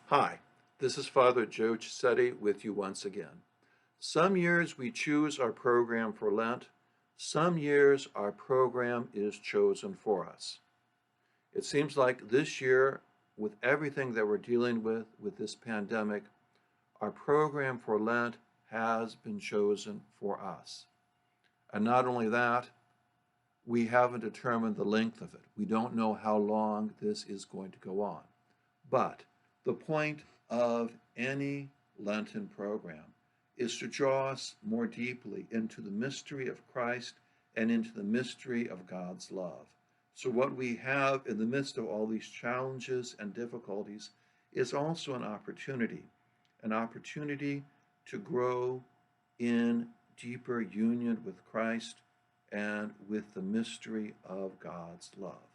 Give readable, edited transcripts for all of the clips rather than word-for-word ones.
Hi, this is Father Joe Cisetti with you once again. Some years we choose our program for Lent. Some years our program is chosen for us. It seems like this year, with everything that we're dealing with this pandemic, our program for Lent has been chosen for us. And not only that, we haven't determined the length of it. We don't know how long this is going to go on. But the point of any Lenten program is to draw us more deeply into the mystery of Christ and into the mystery of God's love. So what we have in the midst of all these challenges and difficulties is also an opportunity to grow in deeper union with Christ and with the mystery of God's love.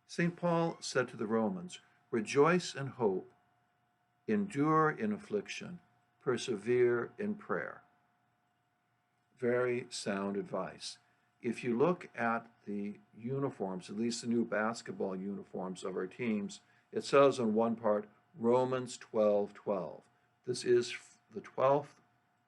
St. Paul said to the Romans, "Rejoice in hope, endure in affliction, persevere in prayer." Very sound advice. If you look at the uniforms, at least the new basketball uniforms of our teams, it says on one part, Romans 12:12. This is the 12th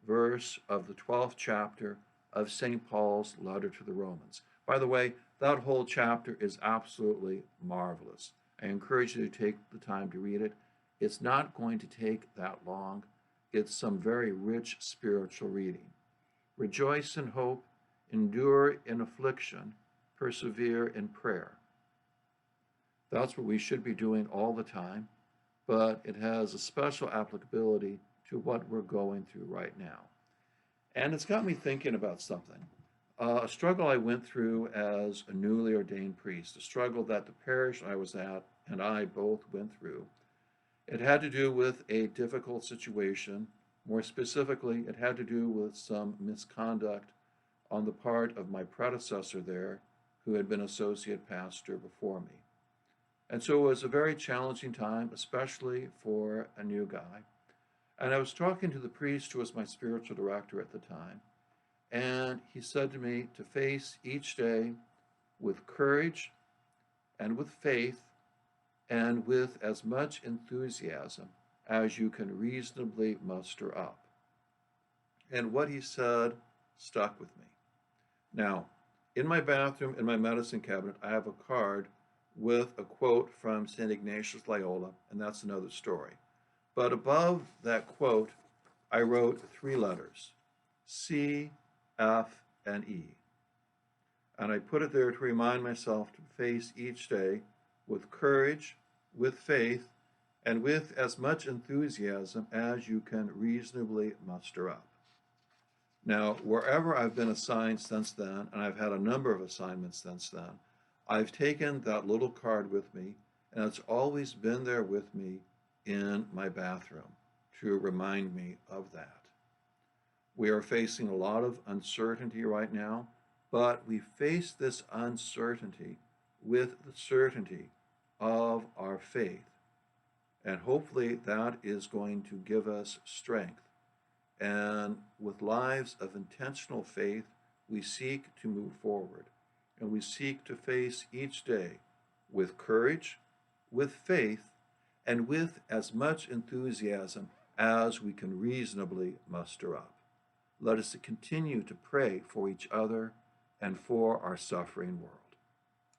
verse of the 12th chapter of St. Paul's letter to the Romans. By the way, that whole chapter is absolutely marvelous. I encourage you to take the time to read it. It's not going to take that long. It's some very rich spiritual reading. Rejoice in hope, endure in affliction, persevere in prayer. That's what we should be doing all the time, but it has a special applicability to what we're going through right now. And it's got me thinking about something. A struggle I went through as a newly ordained priest, a struggle that the parish I was at and I both went through. It had to do with a difficult situation. More specifically, it had to do with some misconduct on the part of my predecessor there, who had been associate pastor before me. And so it was a very challenging time, especially for a new guy. And I was talking to the priest who was my spiritual director at the time, and he said to me to face each day with courage and with faith and with as much enthusiasm as you can reasonably muster up. And what he said stuck with me. Now, in my bathroom, in my medicine cabinet, I have a card with a quote from St. Ignatius Loyola, and that's another story. But above that quote, I wrote three letters, C, F, and E. And I put it there to remind myself to face each day with courage, with faith, and with as much enthusiasm as you can reasonably muster up. Now, wherever I've been assigned since then, and I've had a number of assignments since then, I've taken that little card with me, and it's always been there with me in my bathroom to remind me of that. We are facing a lot of uncertainty right now, but we face this uncertainty with the certainty of our faith. And hopefully that is going to give us strength. And with lives of intentional faith, we seek to move forward. And we seek to face each day with courage, with faith, and with as much enthusiasm as we can reasonably muster up. Let us continue to pray for each other and for our suffering world.